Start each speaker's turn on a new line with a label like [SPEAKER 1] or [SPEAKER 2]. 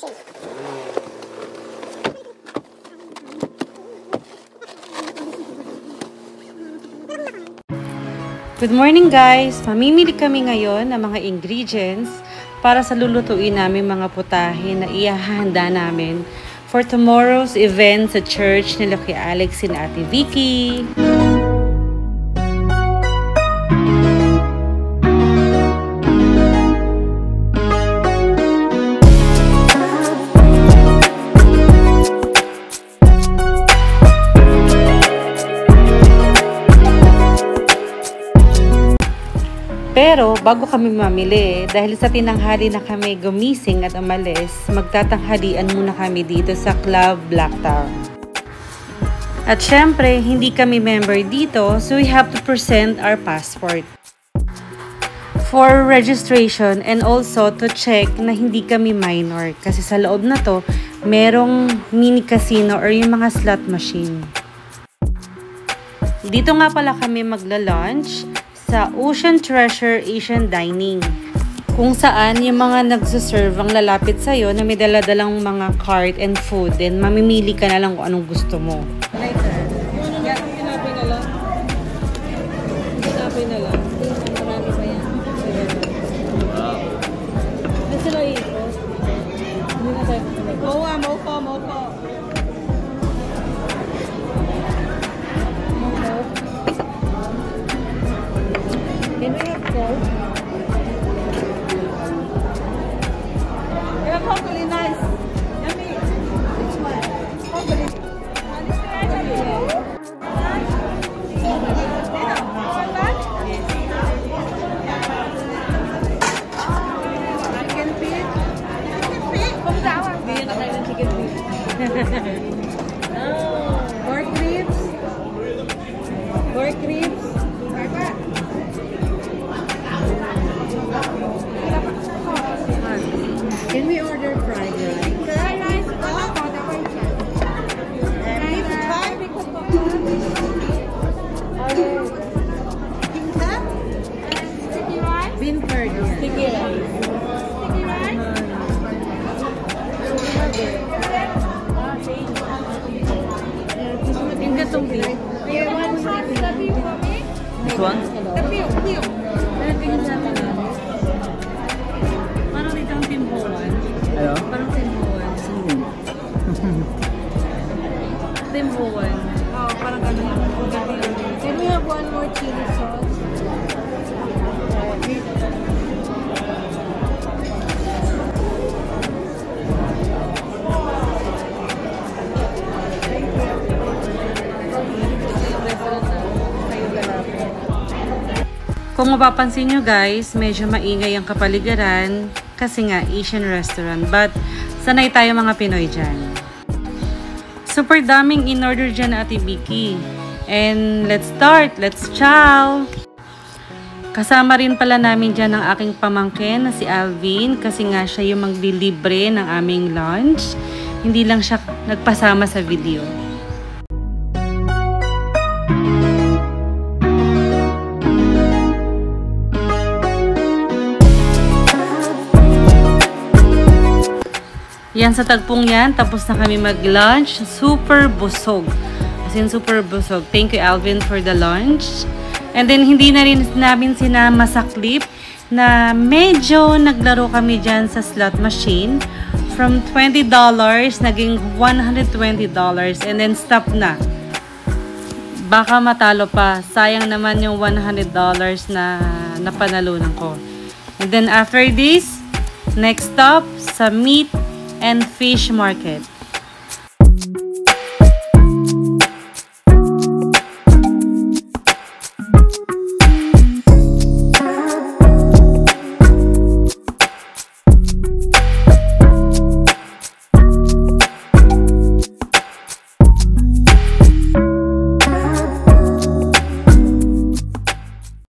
[SPEAKER 1] Good morning guys! Mamimili kami ngayon ng mga ingredients para sa lulutuin namin mga putahe na ihahanda namin for tomorrow's event sa church nila kay Alex and Ate Vicky. Pero bago kami mamili, dahil sa tinanghali na kami gumising at umalis, magtatanghalian muna kami dito sa Club Blacktown. At syempre, hindi kami member dito, so we have to present our passport for registration and also to check na hindi kami minor. Kasi sa loob na to, merong mini casino or yung mga slot machine. Dito nga pala kami magla-lunch sa Ocean Treasure Asian Dining, kung saan yung mga nagsaserve ang lalapit sa'yo na may daladalang mga cart and food, then mamimili ka na lang kung anong gusto mo.
[SPEAKER 2] Tinapay na lang. Tinapay na lang. Marami pa yan. Ano sila ikot? Hindi na tayo. Maupo. Can we have Coke? Yeah, Coke really nice. Yummy. Which one? Coke really nice. Chicken feet? Kung tawag. Bigyan na tayo ng chicken feet. Pork ribs? Pork ribs? Can we order fried rice? Fried rice? Sticky rice? Bean curd. Sticky rice. Sticky rice? Yung gatong beef. You want the beef for me?
[SPEAKER 1] This one?
[SPEAKER 2] The beef. Tingnan natin natin. Parang dito ang timbuwan.
[SPEAKER 1] Hello?
[SPEAKER 2] Parang timbuwan. Timbuwan. Oo, parang gano'n. Can we have one more chili sauce?
[SPEAKER 1] Kung mapapansin nyo guys, medyo maingay ang kapaligiran kasi nga Asian restaurant, but sanay tayo mga Pinoy dyan. Super daming in-order dyan na Ate Vicky. And let's start! Let's chow! Kasama rin pala namin dyan ang aking pamangkin na si Alvin kasi nga siya yung maglilibre ng aming lunch. Hindi lang siya nagpasama sa video. Yan sa tagpong yan, tapos na kami mag-lunch. Super busog. As in, super busog. Thank you, Alvin, for the lunch. And then, hindi na rin namin sinama sa clip na medyo naglaro kami dyan sa slot machine. From $20, naging $120. And then, stop na. Baka matalo pa. Sayang naman yung $100 na napanalunan ko. And then, after this, next stop, sa meat and fish market.